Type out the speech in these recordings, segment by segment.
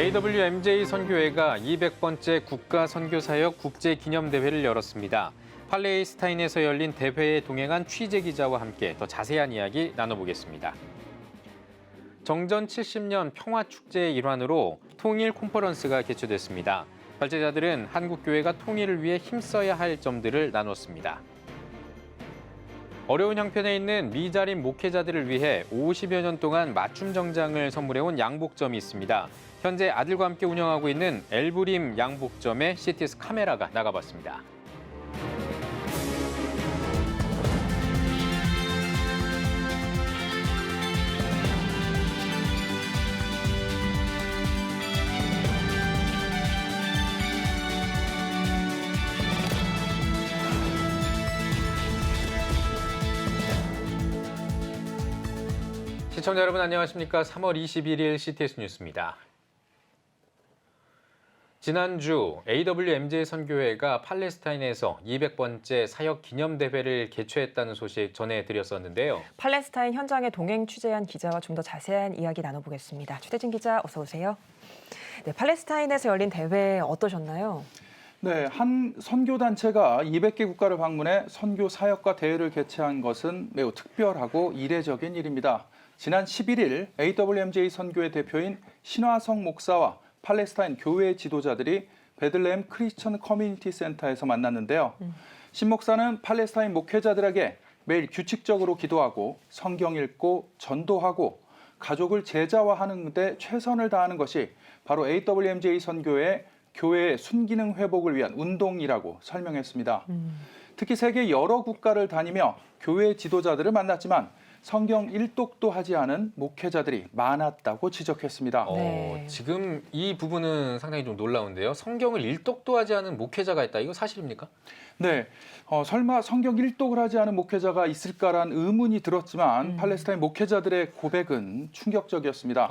AWMJ 선교회가 200번째 국가선교사역 국제기념대회를 열었습니다. 팔레스타인에서 열린 대회에 동행한 취재기자와 함께 더 자세한 이야기 나눠보겠습니다. 정전 70년 평화축제의 일환으로 통일 컨퍼런스가 개최됐습니다. 발제자들은 한국교회가 통일을 위해 힘써야 할 점들을 나눴습니다. 어려운 형편에 있는 미자립 목회자들을 위해 50여 년 동안 맞춤 정장을 선물해온 양복점이 있습니다. 현재 아들과 함께 운영하고 있는 엘브림 양복점에 CTS 카메라가 나가봤습니다. 시청자 여러분 안녕하십니까? 3월 21일 CTS 뉴스입니다. 지난주 AWMJ 선교회가 팔레스타인에서 200번째 사역 기념대회를 개최했다는 소식 전해드렸었는데요. 팔레스타인 현장에 동행 취재한 기자와 좀 더 자세한 이야기 나눠보겠습니다. 최대진 기자 어서 오세요. 네, 팔레스타인에서 열린 대회 어떠셨나요? 네, 한 선교단체가 200개 국가를 방문해 선교 사역과 대회를 개최한 것은 매우 특별하고 이례적인 일입니다. 지난 11일 AWMJ 선교회 대표인 신화성 목사와 팔레스타인 교회 지도자들이 베들레헴 크리스천 커뮤니티 센터에서 만났는데요. 신 목사는 팔레스타인 목회자들에게 매일 규칙적으로 기도하고 성경 읽고 전도하고 가족을 제자화하는 데 최선을 다하는 것이 바로 AWMJ 선교회의 교회의 순기능 회복을 위한 운동이라고 설명했습니다. 특히 세계 여러 국가를 다니며 교회 지도자들을 만났지만 성경 일독도 하지 않은 목회자들이 많았다고 지적했습니다. 네. 지금 이 부분은 상당히 좀 놀라운데요. 성경을 일독도 하지 않은 목회자가 있다. 이거 사실입니까? 네, 설마 성경 일독을 하지 않은 목회자가 있을까라는 의문이 들었지만 팔레스타인 목회자들의 고백은 충격적이었습니다.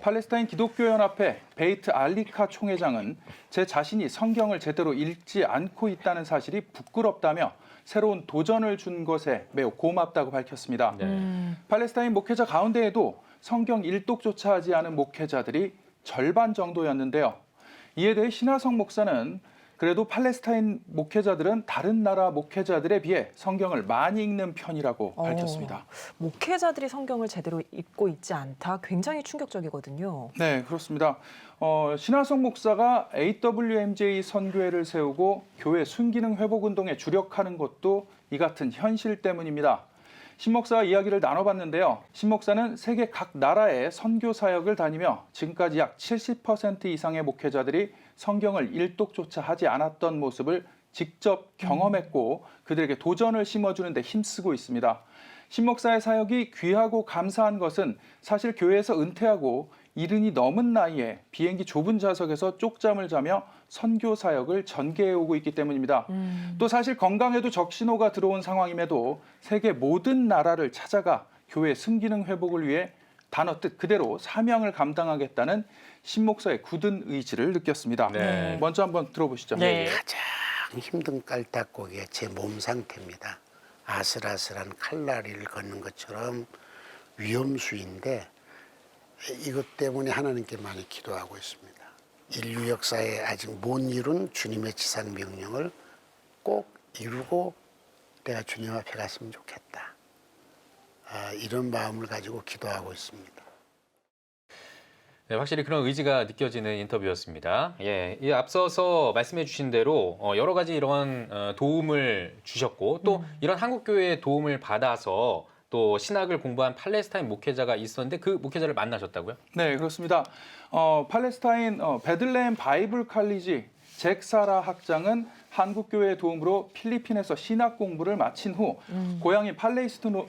팔레스타인 기독교연합회 베이트 알리카 총회장은 제 자신이 성경을 제대로 읽지 않고 있다는 사실이 부끄럽다며 새로운 도전을 준 것에 매우 고맙다고 밝혔습니다. 팔레스타인 목회자 가운데에도 성경 일독조차 하지 않은 목회자들이 절반 정도였는데요. 이에 대해 신화성 목사는 그래도 팔레스타인 목회자들은 다른 나라 목회자들에 비해 성경을 많이 읽는 편이라고 밝혔습니다. 목회자들이 성경을 제대로 읽고 있지 않다. 굉장히 충격적이거든요. 네, 그렇습니다. 신화성 목사가 AWMJ 선교회를 세우고 교회 순기능 회복 운동에 주력하는 것도 이 같은 현실 때문입니다. 신 목사와 이야기를 나눠봤는데요. 신 목사는 세계 각 나라의 선교 사역을 다니며 지금까지 약 70% 이상의 목회자들이 성경을 일독조차 하지 않았던 모습을 직접 경험했고 그들에게 도전을 심어주는 데 힘쓰고 있습니다. 신 목사의 사역이 귀하고 감사한 것은 사실 교회에서 은퇴하고 이른이 넘은 나이에 비행기 좁은 좌석에서 쪽잠을 자며 선교 사역을 전개해오고 있기 때문입니다. 또 사실 건강에도 적신호가 들어온 상황임에도 세계 모든 나라를 찾아가 교회 순기능 회복을 위해 단어 뜻 그대로 사명을 감당하겠다는 신 목사의 굳은 의지를 느꼈습니다. 네. 먼저 한번 들어보시죠. 네. 가장 힘든 깔딱고기가 제 몸 상태입니다. 아슬아슬한 칼날이를 걷는 것처럼 위험수인데 이것 때문에 하나님께 많이 기도하고 있습니다. 인류 역사에 아직 못 이룬 주님의 지상 명령을 꼭 이루고 내가 주님 앞에 갔으면 좋겠다. 이런 마음을 가지고 기도하고 있습니다. 네, 확실히 그런 의지가 느껴지는 인터뷰였습니다. 예, 이 앞서서 말씀해 주신 대로 여러 가지 이런 도움을 주셨고 또 이런 한국교회의 도움을 받아서 또 신학을 공부한 팔레스타인 목회자가 있었는데 그 목회자를 만나셨다고요? 네, 그렇습니다. 팔레스타인 베들레헴 바이블 칼리지 잭사라 학장은 한국교회의 도움으로 필리핀에서 신학 공부를 마친 후 고향인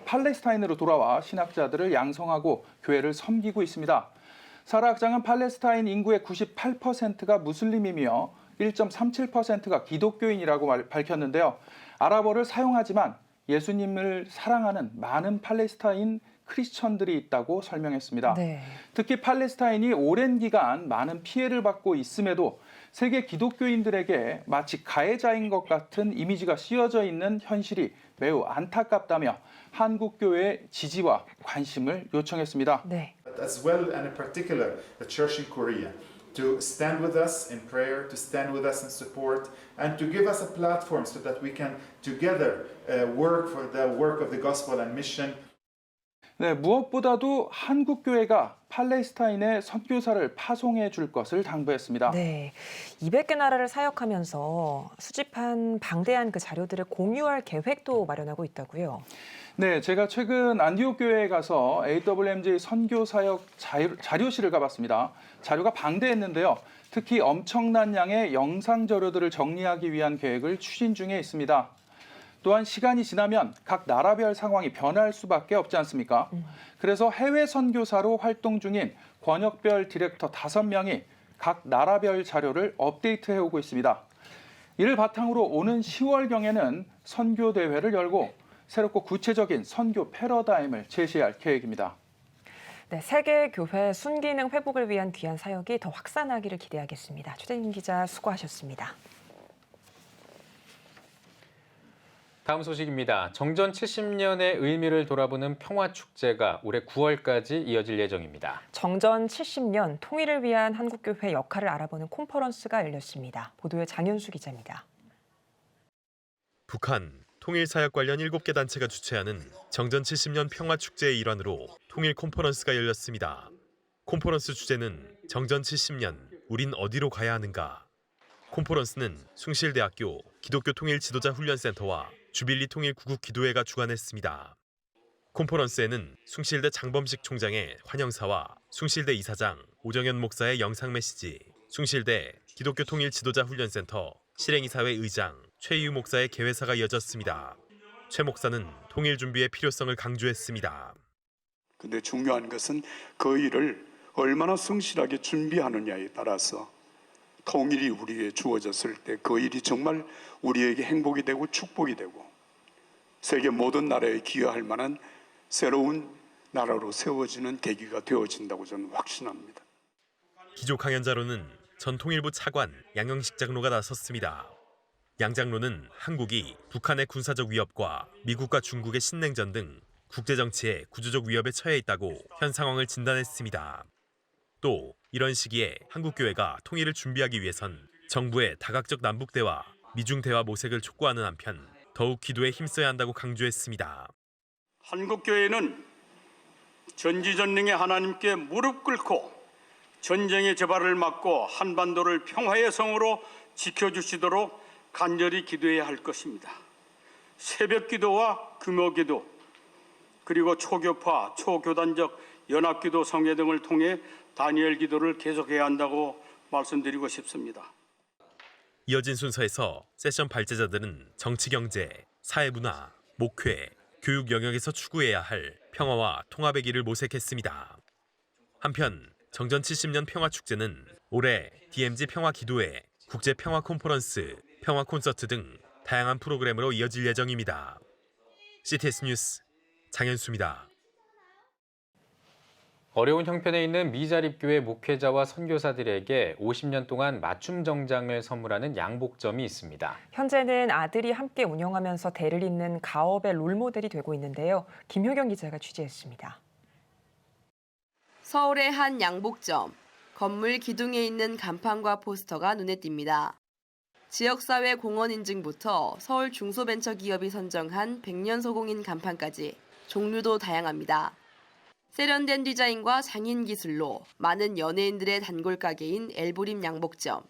팔레스타인으로 돌아와 신학자들을 양성하고 교회를 섬기고 있습니다. 사라 학장은 팔레스타인 인구의 98%가 무슬림이며 1.37%가 기독교인이라고 밝혔는데요. 아랍어를 사용하지만 예수님을 사랑하는 많은 팔레스타인 크리스천들이 있다고 설명했습니다. 네. 특히 팔레스타인이 오랜 기간 많은 피해를 받고 있음에도 세계 기독교인들에게 마치 가해자인 것 같은 이미지가 씌워져 있는 현실이 매우 안타깝다며 한국교회의 지지와 관심을 요청했습니다. 네. As well, and in particular, the church in Korea. to stand with us in prayer, to stand with us in support, and to give us a platform so that we can together work for the work of the gospel and mission. 네, 무엇보다도 한국 교회가 팔레스타인에 선교사를 파송해 줄 것을 당부했습니다. 네, 200개 나라를 사역하면서 수집한 방대한 그 자료들을 공유할 계획도 마련하고 있다고요. 네, 제가 최근 안디옥 교회에 가서 AWMJ 선교 사역 자료실을 가봤습니다. 자료가 방대했는데요. 특히 엄청난 양의 영상 자료들을 정리하기 위한 계획을 추진 중에 있습니다. 또한 시간이 지나면 각 나라별 상황이 변할 수밖에 없지 않습니까? 그래서 해외 선교사로 활동 중인 권역별 디렉터 5명이 각 나라별 자료를 업데이트해 오고 있습니다. 이를 바탕으로 오는 10월경에는 선교 대회를 열고 새롭고 구체적인 선교 패러다임을 제시할 계획입니다. 네, 세계 교회 순기능 회복을 위한 귀한 사역이 더 확산하기를 기대하겠습니다. 최대진 기자 수고하셨습니다. 다음 소식입니다. 정전 70년의 의미를 돌아보는 평화축제가 올해 9월까지 이어질 예정입니다. 정전 70년 통일을 위한 한국교회 역할을 알아보는 컨퍼런스가 열렸습니다. 보도에 장현수 기자입니다. 북한 통일사역 관련 7개 단체가 주최하는 정전 70년 평화축제의 일환으로 통일 컨퍼런스가 열렸습니다. 컨퍼런스 주제는 정전 70년, 우린 어디로 가야 하는가? 컨퍼런스는 숭실대학교 기독교 통일 지도자 훈련센터와 주빌리 통일 구국 기도회가 주관했습니다. 컨퍼런스에는 숭실대 장범식 총장의 환영사와 숭실대 이사장 오정현 목사의 영상 메시지, 숭실대 기독교 통일 지도자 훈련센터 실행이사회 의장 최유 목사의 개회사가 이어졌습니다. 최 목사는 통일 준비의 필요성을 강조했습니다. 근데 중요한 것은 그 일을 얼마나 성실하게 준비하느냐에 따라서 통일이 우리에게 주어졌을 때 그 일이 정말 우리에게 행복이 되고 축복이 되고 세계 모든 나라에 기여할 만한 새로운 나라로 세워지는 계기가 되어진다고 저는 확신합니다. 기조 강연자로는 전 통일부 차관 양영식 장로가 나섰습니다. 양 장로는 한국이 북한의 군사적 위협과 미국과 중국의 신냉전 등 국제정치의 구조적 위협에 처해 있다고 현 상황을 진단했습니다. 또 이런 시기에 한국교회가 통일을 준비하기 위해선 정부의 다각적 남북대화, 미중대화 모색을 촉구하는 한편 더욱 기도에 힘써야 한다고 강조했습니다. 한국교회는 전지전능의 하나님께 무릎 꿇고 전쟁의 재발을 막고 한반도를 평화의 성으로 지켜주시도록 간절히 기도해야 할 것입니다. 새벽기도와 금요기도 그리고 초교파, 초교단적 연합기도 성회 등을 통해 다니엘 기도를 계속해야 한다고 말씀드리고 싶습니다. 이어진 순서에서 세션 발제자들은 정치경제, 사회문화, 목회, 교육 영역에서 추구해야 할 평화와 통합의 길을 모색했습니다. 한편 정전 70년 평화축제는 올해 DMZ 평화기도회, 국제평화 컨퍼런스, 평화 콘서트 등 다양한 프로그램으로 이어질 예정입니다. CTS 뉴스 장현수입니다. 어려운 형편에 있는 미자립교회 목회자와 선교사들에게 50년 동안 맞춤 정장을 선물하는 양복점이 있습니다. 현재는 아들이 함께 운영하면서 대를 잇는 가업의 롤모델이 되고 있는데요. 김효경 기자가 취재했습니다. 서울의 한 양복점. 건물 기둥에 있는 간판과 포스터가 눈에 띕니다. 지역사회 공헌 인증부터 서울 중소벤처기업이 선정한 100년 소공인 간판까지 종류도 다양합니다. 세련된 디자인과 장인 기술로 많은 연예인들의 단골 가게인 엘보림 양복점.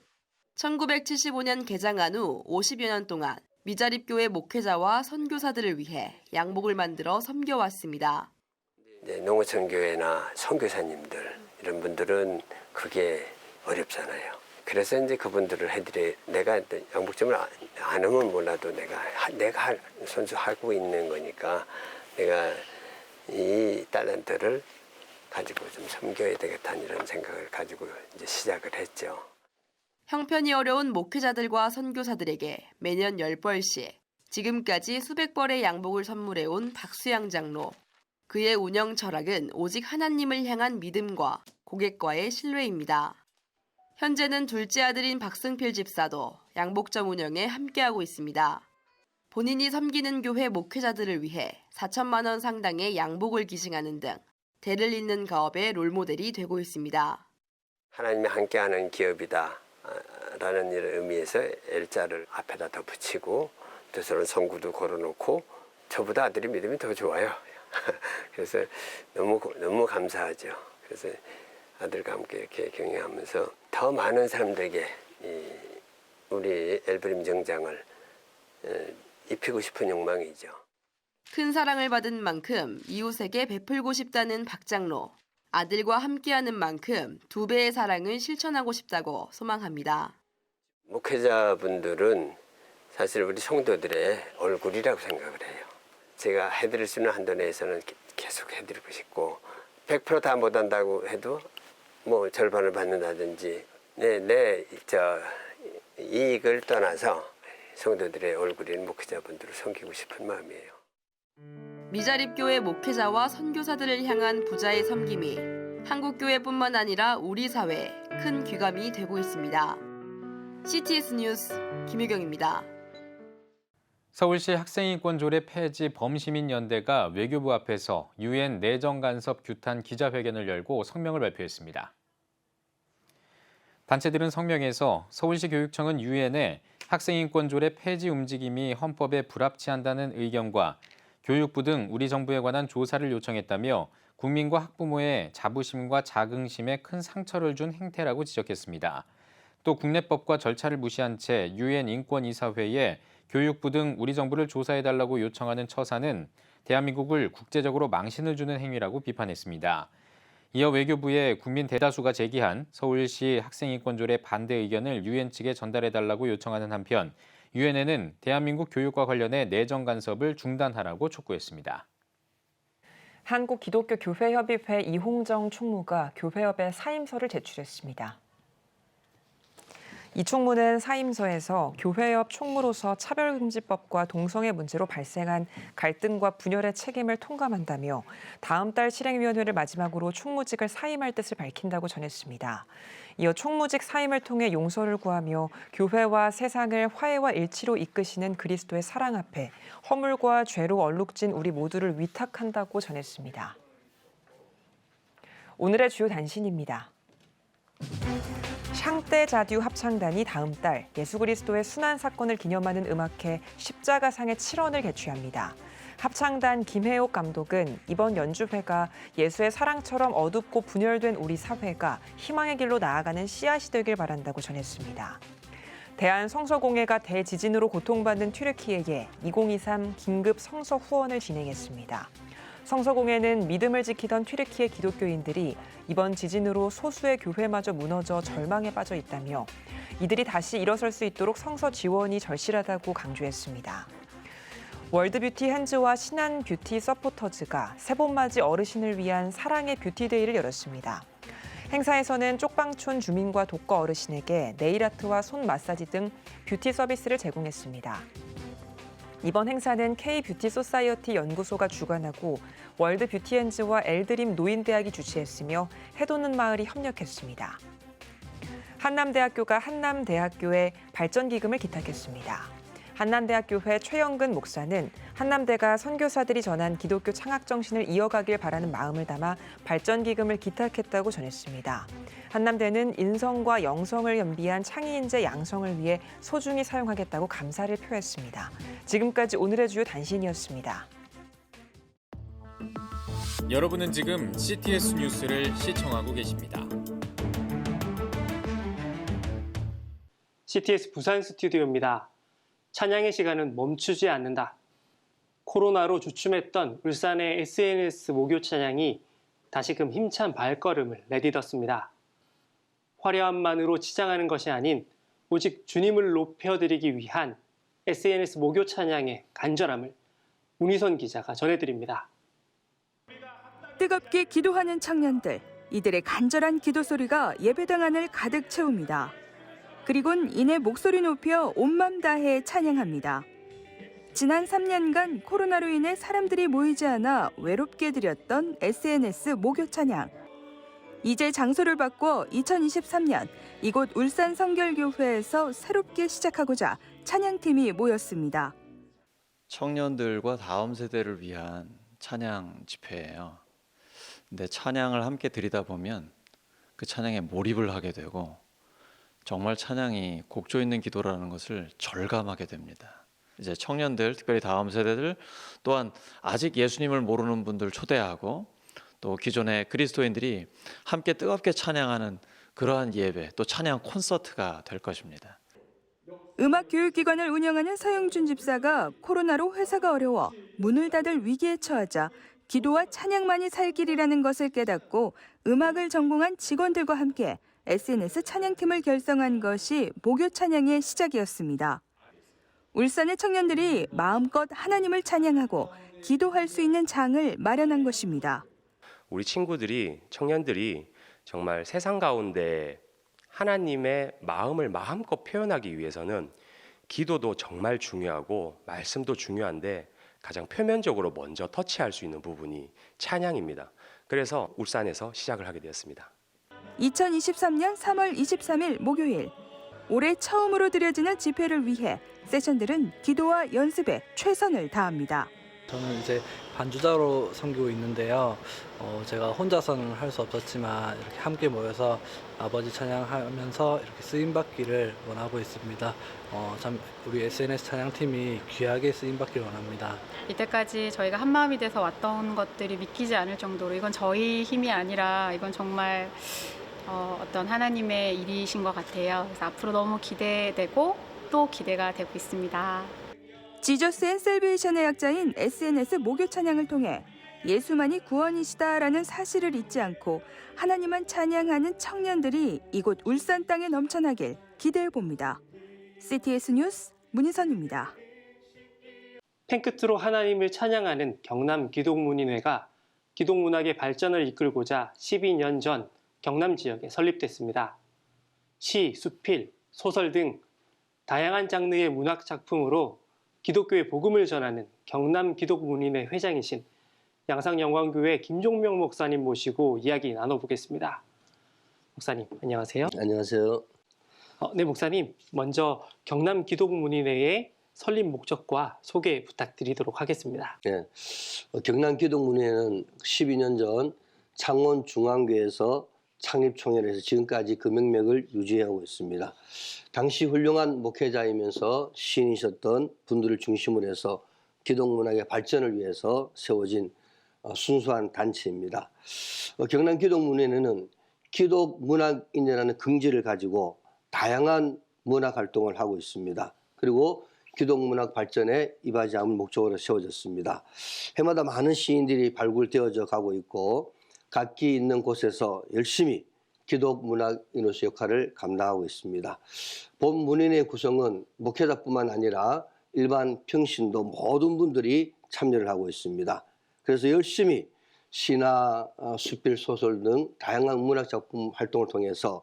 1975년 개장한 후 50여 년 동안 미자립교회 목회자와 선교사들을 위해 양복을 만들어 섬겨왔습니다. 농어촌교회나 선교사님들 이런 분들은 그게 어렵잖아요. 그래서 이제 그분들을 해드려 내가 양복점을 안 하면 몰라도 내가 선수하고 있는 거니까 내가 이 탤런트를 가지고 좀 섬겨야 되겠다는 이런 생각을 가지고 이제 시작을 했죠. 형편이 어려운 목회자들과 선교사들에게 매년 10벌씩 지금까지 수백 벌의 양복을 선물해온 박수양 장로. 그의 운영 철학은 오직 하나님을 향한 믿음과 고객과의 신뢰입니다. 현재는 둘째 아들인 박승필 집사도 양복점 운영에 함께하고 있습니다. 본인이 섬기는 교회 목회자들을 위해 4천만 원 상당의 양복을 기증하는 등 대를 잇는 가업의 롤모델이 되고 있습니다. 하나님이 함께하는 기업이다 라는 이런 의미에서 L자를 앞에다 더 붙이고 또 저런 성구도 걸어놓고 저보다 아들이 믿음이 더 좋아요. 그래서 너무 감사하죠. 그래서 아들과 함께 이렇게 경영하면서 더 많은 사람들에게 우리 엘브림 정장을 입히고 싶은 욕망이죠. 큰 사랑을 받은 만큼 이웃에게 베풀고 싶다는 박 장로. 아들과 함께하는 만큼 2배의 사랑을 실천하고 싶다고 소망합니다. 목회자분들은 사실 우리 성도들의 얼굴이라고 생각을 해요. 제가 해드릴 수 있는 한도 내에서는 계속 해드리고 싶고 100% 다 못한다고 해도 뭐 절반을 받는다든지 이익을 떠나서 성도들의 얼굴인 목회자분들을 섬기고 싶은 마음이에요. 미자립교회 목회자와 선교사들을 향한 부자의 섬김이 한국교회뿐만 아니라 우리 사회에 큰 귀감이 되고 있습니다. CTS 뉴스 김유경입니다. 서울시 학생인권조례 폐지 범시민연대가 외교부 앞에서 UN 내정간섭 규탄 기자회견을 열고 성명을 발표했습니다. 단체들은 성명에서 서울시 교육청은 UN에 학생인권조례 폐지 움직임이 헌법에 불합치한다는 의견과 교육부 등 우리 정부에 관한 조사를 요청했다며 국민과 학부모의 자부심과 자긍심에 큰 상처를 준 행태라고 지적했습니다. 또 국내법과 절차를 무시한 채 UN 인권이사회에 교육부 등 우리 정부를 조사해달라고 요청하는 처사는 대한민국을 국제적으로 망신을 주는 행위라고 비판했습니다. 이어 외교부의 국민 대다수가 제기한 서울시 학생인권조례 반대 의견을 UN 측에 전달해달라고 요청하는 한편 UN에는 대한민국 교육과 관련해 내정 간섭을 중단하라고 촉구했습니다. 한국기독교교회협의회 이홍정 총무가 교회협에 사임서를 제출했습니다. 이 총무는 사임서에서 교회협 총무로서 차별금지법과 동성애 문제로 발생한 갈등과 분열의 책임을 통감한다며 다음 달 실행위원회를 마지막으로 총무직을 사임할 뜻을 밝힌다고 전했습니다. 이어 총무직 사임을 통해 용서를 구하며 교회와 세상을 화해와 일치로 이끄시는 그리스도의 사랑 앞에 허물과 죄로 얼룩진 우리 모두를 위탁한다고 전했습니다. 오늘의 주요 단신입니다. 샹떼 자듀 합창단이 다음 달 예수 그리스도의 순환 사건을 기념하는 음악회 십자가상의 7원을 개최합니다. 합창단 김혜옥 감독은 이번 연주회가 예수의 사랑처럼 어둡고 분열된 우리 사회가 희망의 길로 나아가는 씨앗이 되길 바란다고 전했습니다. 대한성서공회가 대지진으로 고통받는 튀르키예에 2023 긴급 성서 후원을 진행했습니다. 성서공회는 믿음을 지키던 튀르키예 기독교인들이 이번 지진으로 소수의 교회마저 무너져 절망에 빠져 있다며 이들이 다시 일어설 수 있도록 성서 지원이 절실하다고 강조했습니다. 월드뷰티 핸즈와 신한뷰티 서포터즈가 새봄맞이 어르신을 위한 사랑의 뷰티데이를 열었습니다. 행사에서는 쪽방촌 주민과 독거 어르신에게 네일아트와 손 마사지 등 뷰티 서비스를 제공했습니다. 이번 행사는 K-뷰티 소사이어티 연구소가 주관하고 월드 뷰티엔즈와 엘드림 노인대학이 주최했으며 해돋는 마을이 협력했습니다. 한남대학교가 한남대학교에 발전기금을 기탁했습니다. 한남대학교회 최영근 목사는 한남대가 선교사들이 전한 기독교 창학 정신을 이어가길 바라는 마음을 담아 발전기금을 기탁했다고 전했습니다. 한남대는 인성과 영성을 겸비한 창의인재 양성을 위해 소중히 사용하겠다고 감사를 표했습니다. 지금까지 오늘의 주요 단신이었습니다. 여러분은 지금 CTS 뉴스를 시청하고 계십니다. CTS 부산 스튜디오입니다. 찬양의 시간은 멈추지 않는다. 코로나로 주춤했던 울산의 SNS 모교 찬양이 다시금 힘찬 발걸음을 내딛었습니다. 화려함만으로 치장하는 것이 아닌 오직 주님을 높여드리기 위한 SNS 모교 찬양의 간절함을 문희선 기자가 전해드립니다. 뜨겁게 기도하는 청년들, 이들의 간절한 기도 소리가 예배당 안을 가득 채웁니다. 그리곤 이내 목소리 높여 온맘 다해 찬양합니다. 지난 3년간 코로나로 인해 사람들이 모이지 않아 외롭게 드렸던 SNS 모교 찬양. 이제 장소를 바꿔 2023년 이곳 울산 성결교회에서 새롭게 시작하고자 찬양팀이 모였습니다. 청년들과 다음 세대를 위한 찬양 집회예요. 근데 찬양을 함께 드리다 보면 그 찬양에 몰입을 하게 되고 정말 찬양이 곡조 있는 기도라는 것을 절감하게 됩니다. 이제 청년들, 특별히 다음 세대들 또한 아직 예수님을 모르는 분들 초대하고 또 기존의 그리스도인들이 함께 뜨겁게 찬양하는 그러한 예배, 또 찬양 콘서트가 될 것입니다. 음악교육기관을 운영하는 서영준 집사가 코로나로 회사가 어려워 문을 닫을 위기에 처하자 기도와 찬양만이 살 길이라는 것을 깨닫고 음악을 전공한 직원들과 함께 SNS 찬양팀을 결성한 것이 목요 찬양의 시작이었습니다. 울산의 청년들이 마음껏 하나님을 찬양하고 기도할 수 있는 장을 마련한 것입니다. 우리 친구들이, 청년들이 정말 세상 가운데 하나님의 마음을 마음껏 표현하기 위해서는 기도도 정말 중요하고 말씀도 중요한데 가장 표면적으로 먼저 터치할 수 있는 부분이 찬양입니다. 그래서 울산에서 시작을 하게 되었습니다. 2023년 3월 23일 목요일, 올해 처음으로 드려지는 집회를 위해 세션들은 기도와 연습에 최선을 다합니다. 저는 이제 반주자로 섬기고 있는데요. 제가 혼자서는 할 수 없었지만 이렇게 함께 모여서 아버지 찬양하면서 이렇게 쓰임받기를 원하고 있습니다. 참 우리 SNS 찬양팀이 귀하게 쓰임받기를 원합니다. 이때까지 저희가 한마음이 돼서 왔던 것들이 믿기지 않을 정도로 이건 저희 힘이 아니라 이건 정말 어떤 하나님의 일이신 것 같아요. 그래서 앞으로 너무 기대되고 또 기대가 되고 있습니다. 지저스 앤 셀베이션의 약자인 SNS 목요 찬양을 통해 예수만이 구원이시다라는 사실을 잊지 않고 하나님만 찬양하는 청년들이 이곳 울산 땅에 넘쳐나길 기대해 봅니다. CTS 뉴스 문희선입니다. 팬끝으로 하나님을 찬양하는 경남 기독문인회가 기독문학의 발전을 이끌고자 12년 전 경남 지역에 설립됐습니다. 시, 수필, 소설 등 다양한 장르의 문학 작품으로 기독교의 복음을 전하는 경남 기독문인회 회장이신 양상영광교회 김종명 목사님 모시고 이야기 나눠보겠습니다. 목사님, 안녕하세요. 안녕하세요. 네, 목사님. 먼저 경남 기독문인회의 설립 목적과 소개 부탁드리도록 하겠습니다. 네, 경남 기독문인회는 12년 전 창원 중앙교회에서 창립총회에서 지금까지 그 명맥을 유지하고 있습니다. 당시 훌륭한 목회자이면서 시인이셨던 분들을 중심으로 해서 기독문학의 발전을 위해서 세워진 순수한 단체입니다. 경남 기독문인회는 기독문학인이라는 긍지를 가지고 다양한 문학 활동을 하고 있습니다. 그리고 기독문학 발전에 이바지 않을 목적으로 세워졌습니다. 해마다 많은 시인들이 발굴되어져 가고 있고 각기 있는 곳에서 열심히 기독문학인으로서 역할을 감당하고 있습니다. 본 문인의 구성은 목회자뿐만 아니라 일반 평신도 모든 분들이 참여를 하고 있습니다. 그래서 열심히 시나 수필, 소설 등 다양한 문학 작품 활동을 통해서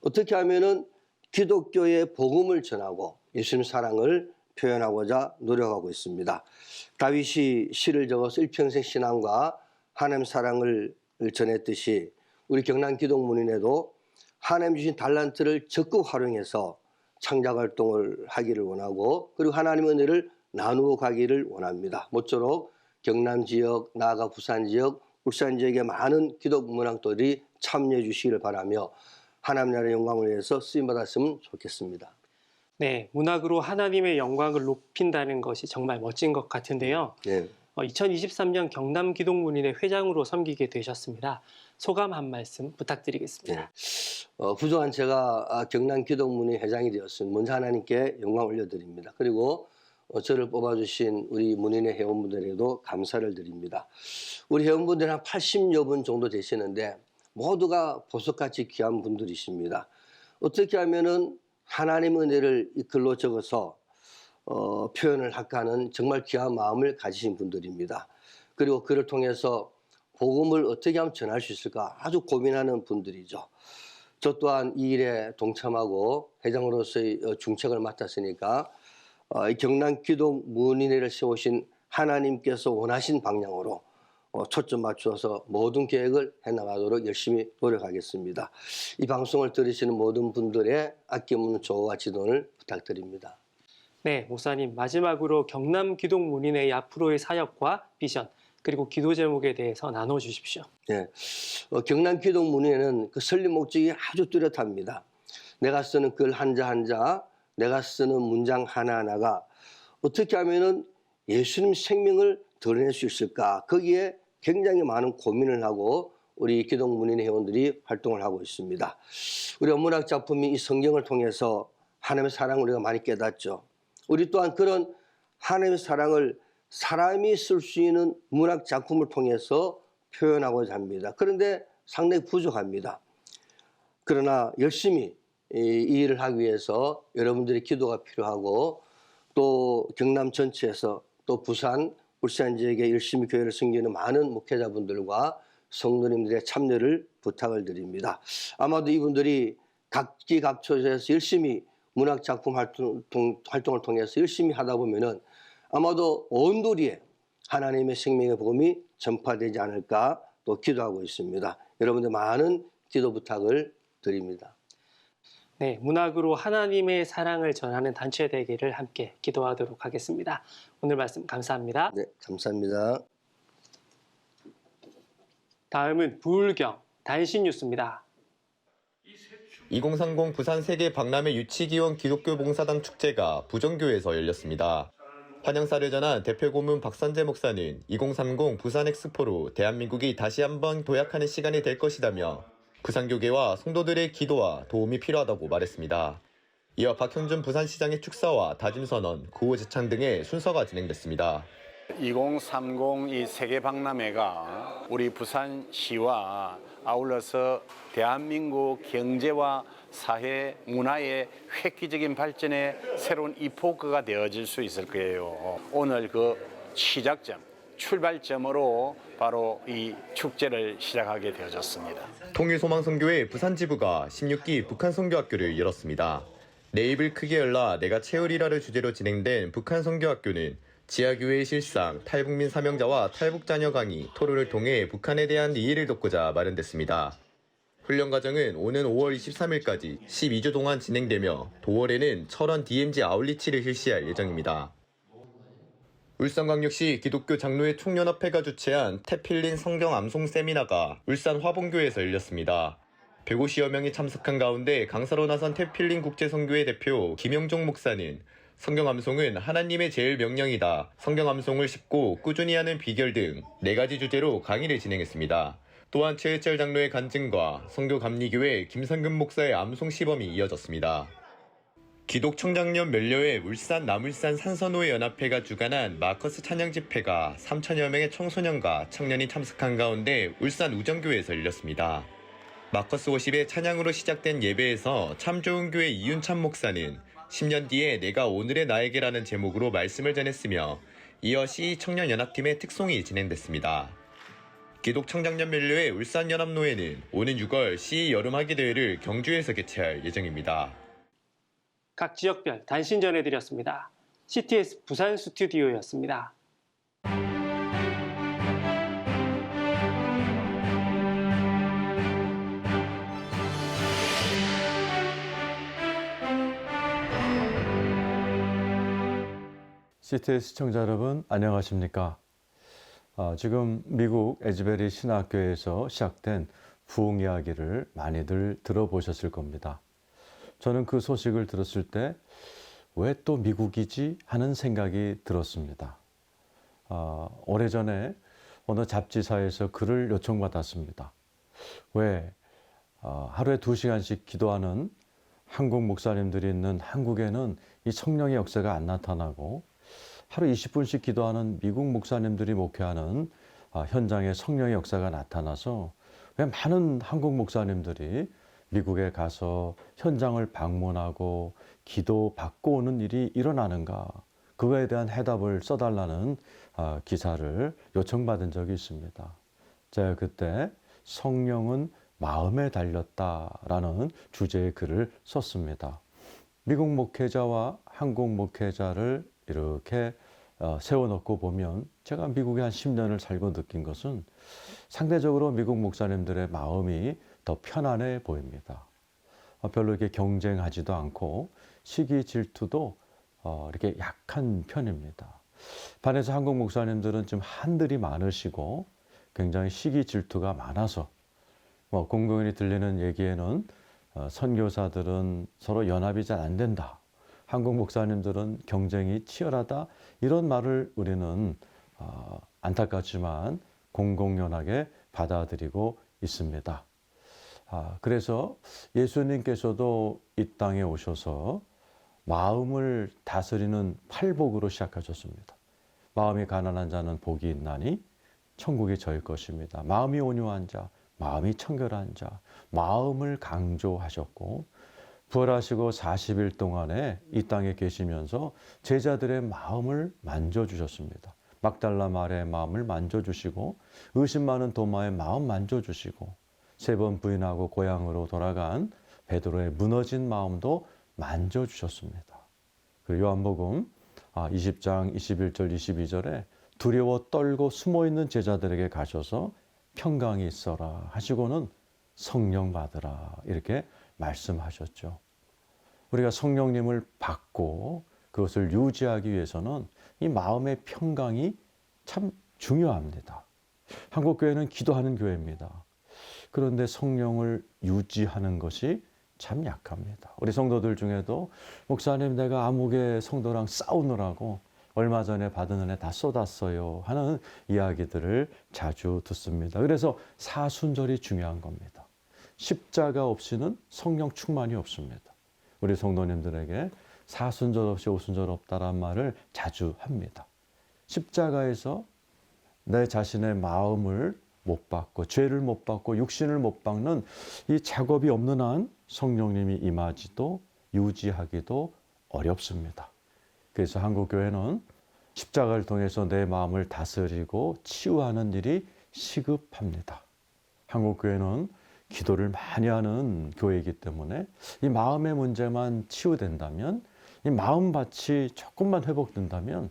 어떻게 하면은 기독교의 복음을 전하고 예수님 사랑을 표현하고자 노력하고 있습니다. 다윗이 시를 적어서 일평생 신앙과 하나님 사랑을 전했듯이 우리 경남 기독문인회도 하나님 주신 달란트를 적극 활용해서 창작 활동을 하기를 원하고 그리고 하나님의 은혜를 나누어 가기를 원합니다. 모쪼록 경남 지역, 나아가 부산 지역, 울산 지역의 많은 기독문학도들이 참여해 주시기를 바라며 하나님 나라의 영광을 위해서 쓰임받았으면 좋겠습니다. 네, 문학으로 하나님의 영광을 높인다는 것이 정말 멋진 것 같은데요. 네. 2023년 경남 기독문인회 회장으로 섬기게 되셨습니다. 소감 한 말씀 부탁드리겠습니다. 네. 부족한 제가 경남 기독문인회 회장이 되었습니다. 먼저 하나님께 영광 올려드립니다. 그리고 저를 뽑아주신 우리 문인회 회원분들에게도 감사를 드립니다. 우리 회원분들 한 80여 분 정도 되시는데 모두가 보석같이 귀한 분들이십니다. 어떻게 하면은 하나님의 은혜를 이 글로 적어서 표현을 할까 하는 정말 귀한 마음을 가지신 분들입니다. 그리고 그를 통해서 복음을 어떻게 하면 전할 수 있을까 아주 고민하는 분들이죠. 저 또한 이 일에 동참하고 회장으로서의 중책을 맡았으니까 경남 기독문인회를 세우신 하나님께서 원하신 방향으로 초점 맞추어서 모든 계획을 해나가도록 열심히 노력하겠습니다. 이 방송을 들으시는 모든 분들의 아낌없는 조언과 지도를 부탁드립니다. 네, 목사님 마지막으로 경남 기독문인회의 앞으로의 사역과 비전 그리고 기도 제목에 대해서 나눠 주십시오. 예, 경남 기독문의회는 그 설립 목적이 아주 뚜렷합니다. 내가 쓰는 글 한자 한자, 내가 쓰는 문장 하나하나가 어떻게 하면은 예수님 생명을 드러낼 수 있을까? 거기에 굉장히 많은 고민을 하고 우리 기독문의회 회원들이 활동을 하고 있습니다. 우리 문학 작품이 이 성경을 통해서 하나님의 사랑을 우리가 많이 깨닫죠. 우리 또한 그런 하나님의 사랑을 사람이 쓸 수 있는 문학 작품을 통해서 표현하고자 합니다. 그런데 상당히 부족합니다. 그러나 열심히 이 일을 하기 위해서 여러분들의 기도가 필요하고 또 경남 전체에서 또 부산, 울산 지역에 열심히 교회를 섬기는 많은 목회자분들과 성도님들의 참여를 부탁을 드립니다. 아마도 이분들이 각기각처에서 열심히 문학 작품 활동을 통해서 열심히 하다 보면은 아마도 온 도리에 하나님의 생명의 복음이 전파되지 않을까 또 기도하고 있습니다. 여러분들 많은 기도 부탁을 드립니다. 네, 문학으로 하나님의 사랑을 전하는 단체 되기를 함께 기도하도록 하겠습니다. 오늘 말씀 감사합니다. 네, 감사합니다. 다음은 부울경 단신 뉴스입니다. 2030 부산 세계 박람회 유치기원 기독교 봉사당 축제가 부정교에서 열렸습니다. 환영사를 전한 대표 고문 박선재 목사는 2030 부산 엑스포로 대한민국이 다시 한번 도약하는 시간이 될 것이라며 부산교계와 성도들의 기도와 도움이 필요하다고 말했습니다. 이어 박형준 부산시장의 축사와 다짐선언, 구호제창 등의 순서가 진행됐습니다. 2030 이 세계박람회가 우리 부산시와 아울러서 대한민국 경제와 사회, 문화의 획기적인 발전의 새로운 이포크가 되어질 수 있을 거예요. 오늘 그 시작점, 출발점으로 바로 이 축제를 시작하게 되어졌습니다. 통일소망선교회 부산지부가 16기 북한선교학교를 열었습니다. 내 입을 크게 열라 내가 채우리라를 주제로 진행된 북한선교학교는 지하교회의 실상, 탈북민 사명자와 탈북자녀 강의, 토론을 통해 북한에 대한 이해를 돕고자 마련됐습니다. 훈련 과정은 오는 5월 23일까지 12주 동안 진행되며 도월에는 철원 DMZ 아울리치를 실시할 예정입니다. 울산광역시 기독교 장로회 총연합회가 주최한 태필린 성경 암송 세미나가 울산 화봉교에서 열렸습니다. 150여 명이 참석한 가운데 강사로 나선 태필린 국제선교회 대표 김영종 목사는 성경 암송은 하나님의 제일 명령이다. 성경 암송을 쉽고 꾸준히 하는 비결 등 4가지 주제로 강의를 진행했습니다. 또한 최혜철 장로의 간증과 성교감리교회 김상근 목사의 암송 시범이 이어졌습니다. 기독청장년 면려회 울산 남울산 산선호회 연합회가 주관한 마커스 찬양 집회가 3천여 명의 청소년과 청년이 참석한 가운데 울산 우정교회에서 열렸습니다. 마커스 50의 찬양으로 시작된 예배에서 참 좋은 교회 이윤찬 목사는 10년 뒤에 내가 오늘의 나에게라는 제목으로 말씀을 전했으며 이어 CE 청년연합팀의 특송이 진행됐습니다. 기독청장년 면려회 울산연합노회는 오는 6월 CE 여름학예대회를 경주에서 개최할 예정입니다. 각 지역별 단신 전해드렸습니다. CTS 부산 스튜디오였습니다. CTS 시청자 여러분 안녕하십니까? 지금 미국 에즈베리 신학교에서 시작된 부흥 이야기를 많이들 들어보셨을 겁니다. 저는 그 소식을 들었을 때 왜 또 미국이지 하는 생각이 들었습니다. 오래전에 어느 잡지사에서 글을 요청받았습니다. 왜 하루에 2시간씩 기도하는 한국 목사님들이 있는 한국에는 이 성령의 역사가 안 나타나고 하루 20분씩 기도하는 미국 목사님들이 목회하는 현장에 성령의 역사가 나타나서 왜 많은 한국 목사님들이 미국에 가서 현장을 방문하고 기도 받고 오는 일이 일어나는가? 그거에 대한 해답을 써달라는 기사를 요청받은 적이 있습니다. 제가 그때 성령은 마음에 달렸다라는 주제의 글을 썼습니다. 미국 목회자와 한국 목회자를 이렇게 세워놓고 보면 제가 미국에 한 10년을 살고 느낀 것은 상대적으로 미국 목사님들의 마음이 더 편안해 보입니다. 별로 이렇게 경쟁하지도 않고 시기 질투도 이렇게 약한 편입니다. 반에서 한국 목사님들은 좀 한들이 많으시고 굉장히 시기 질투가 많아서 공공연히 들리는 얘기에는 선교사들은 서로 연합이 잘 안 된다. 한국 목사님들은 경쟁이 치열하다. 이런 말을 우리는 안타깝지만 공공연하게 받아들이고 있습니다. 그래서 예수님께서도 이 땅에 오셔서 마음을 다스리는 팔복으로 시작하셨습니다. 마음이 가난한 자는 복이 있나니 천국이 저일 것입니다. 마음이 온유한 자, 마음이 청결한 자, 마음을 강조하셨고 부활하시고 40일 동안에 이 땅에 계시면서 제자들의 마음을 만져주셨습니다. 막달라 마리아의 마음을 만져주시고 의심 많은 도마의 마음 만져주시고 3번 부인하고 고향으로 돌아간 베드로의 무너진 마음도 만져주셨습니다. 그리고 요한복음 20장 21절 22절에 두려워 떨고 숨어있는 제자들에게 가셔서 평강이 있어라 하시고는 성령 받으라 이렇게 말씀하셨죠. 우리가 성령님을 받고 그것을 유지하기 위해서는 이 마음의 평강이 참 중요합니다. 한국교회는 기도하는 교회입니다. 그런데 성령을 유지하는 것이 참 약합니다. 우리 성도들 중에도 목사님 내가 아무개 성도랑 싸우느라고 얼마 전에 받은 은혜 다 쏟았어요 하는 이야기들을 자주 듣습니다. 그래서 사순절이 중요한 겁니다. 십자가 없이는 성령 충만이 없습니다. 우리 성도님들에게 사순절 없이 오순절 없다란 말을 자주 합니다. 십자가에서 내 자신의 마음을 못 받고 죄를 못 받고 육신을 못 받는 이 작업이 없는 한 성령님이 임하지도 유지하기도 어렵습니다. 그래서 한국교회는 십자가를 통해서 내 마음을 다스리고 치유하는 일이 시급합니다. 한국교회는 기도를 많이 하는 교회이기 때문에 이 마음의 문제만 치유된다면 이 마음밭이 조금만 회복된다면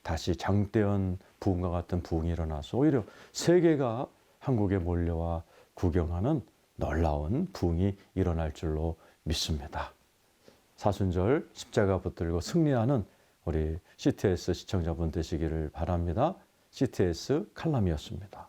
다시 장대현 부흥과 같은 부흥이 일어나서 오히려 세계가 한국에 몰려와 구경하는 놀라운 부흥이 일어날 줄로 믿습니다. 사순절 십자가 붙들고 승리하는 우리 CTS 시청자분 되시기를 바랍니다. CTS 칼럼이었습니다.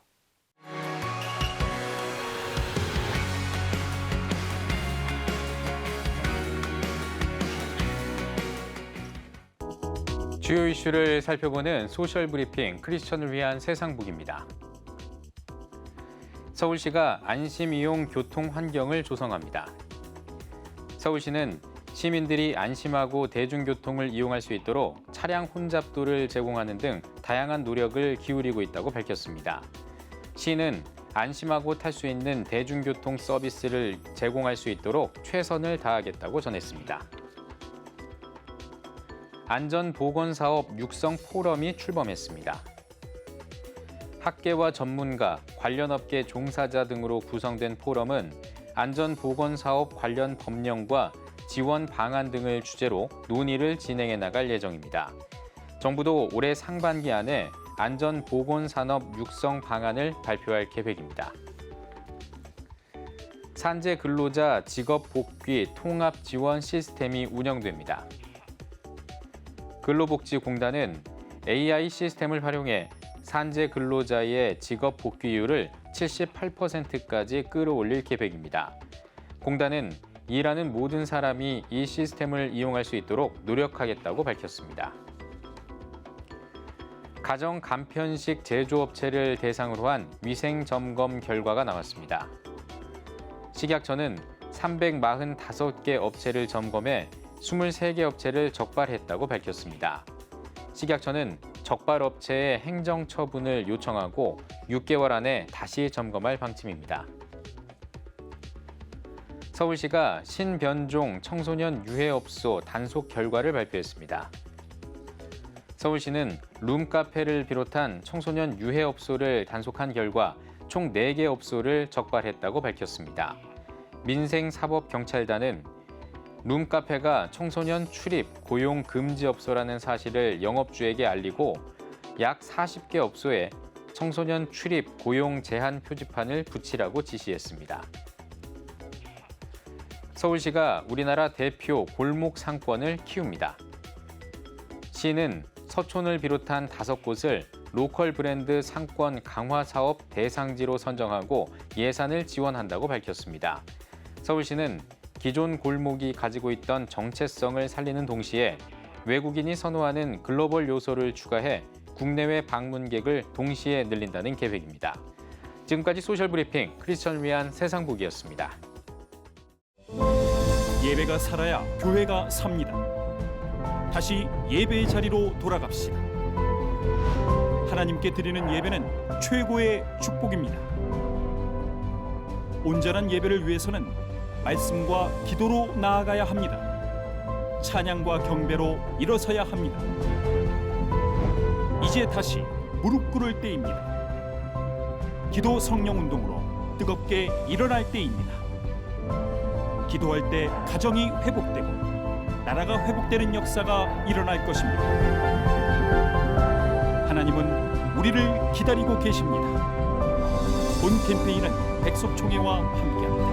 주요 이슈를 살펴보는 소셜 브리핑 크리스천을 위한 세상북입니다. 서울시가 안심 이용 교통 환경을 조성합니다. 서울시는 시민들이 안심하고 대중교통을 이용할 수 있도록 차량 혼잡도를 제공하는 등 다양한 노력을 기울이고 있다고 밝혔습니다. 시는 안심하고 탈 수 있는 대중교통 서비스를 제공할 수 있도록 최선을 다하겠다고 전했습니다. 안전보건사업 육성 포럼이 출범했습니다. 학계와 전문가, 관련 업계 종사자 등으로 구성된 포럼은 안전보건사업 관련 법령과 지원 방안 등을 주제로 논의를 진행해 나갈 예정입니다. 정부도 올해 상반기 안에 안전보건산업 육성 방안을 발표할 계획입니다. 산재 근로자 직업 복귀 통합 지원 시스템이 운영됩니다. 근로복지공단은 AI 시스템을 활용해 산재 근로자의 직업 복귀율을 78%까지 끌어올릴 계획입니다. 공단은 일하는 모든 사람이 이 시스템을 이용할 수 있도록 노력하겠다고 밝혔습니다. 가정 간편식 제조업체를 대상으로 한 위생 점검 결과가 나왔습니다. 식약처는 345개 업체를 점검해 23개 업체를 적발했다고 밝혔습니다. 식약처는 적발업체에 행정처분을 요청하고 6개월 안에 다시 점검할 방침입니다. 서울시가 신변종 청소년 유해업소 단속 결과를 발표했습니다. 서울시는 룸카페를 비롯한 청소년 유해업소를 단속한 결과 총 4개 업소를 적발했다고 밝혔습니다. 민생사법경찰단은 룸카페가 청소년 출입, 고용 금지 업소라는 사실을 영업주에게 알리고 약 40개 업소에 청소년 출입, 고용 제한 표지판을 붙이라고 지시했습니다. 서울시가 우리나라 대표 골목 상권을 키웁니다. 시는 서촌을 비롯한 5곳을 로컬 브랜드 상권 강화 사업 대상지로 선정하고 예산을 지원한다고 밝혔습니다. 서울시는 기존 골목이 가지고 있던 정체성을 살리는 동시에 외국인이 선호하는 글로벌 요소를 추가해 국내외 방문객을 동시에 늘린다는 계획입니다. 지금까지 소셜브리핑 크리스천을 위한 세상보기였습니다. 예배가 살아야 교회가 삽니다. 다시 예배의 자리로 돌아갑시다. 하나님께 드리는 예배는 최고의 축복입니다. 온전한 예배를 위해서는 말씀과 기도로 나아가야 합니다. 찬양과 경배로 일어서야 합니다. 이제 다시 무릎 꿇을 때입니다. 기도 성령 운동으로 뜨겁게 일어날 때입니다. 기도할 때 가정이 회복되고 나라가 회복되는 역사가 일어날 것입니다. 하나님은 우리를 기다리고 계십니다. 본 캠페인은 백석총회와 함께합니다.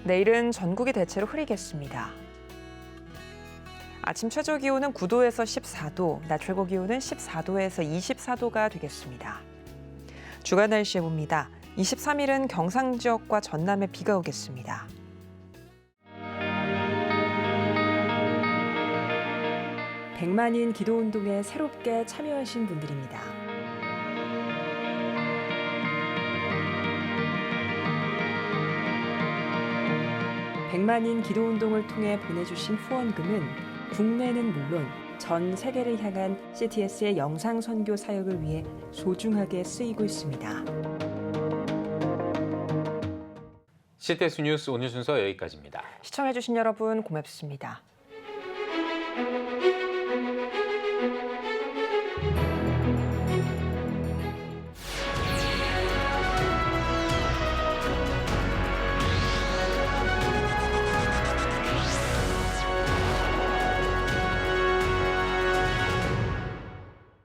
내일은 전국이 대체로 흐리겠습니다. 아침 최저 기온은 9도에서 14도, 낮 최고 기온은 14도에서 24도가 되겠습니다. 주간 날씨에 봅니다. 23일은 경상 지역과 전남에 비가 오겠습니다. 백만인 기도운동에 새롭게 참여하신 분들입니다. 백만인 기도운동을 통해 보내주신 후원금은 국내는 물론 전 세계를 향한 CTS의 영상 선교 사역을 위해 소중하게 쓰이고 있습니다. CTS 뉴스 오늘 순서 여기까지입니다. 시청해주신 여러분 고맙습니다.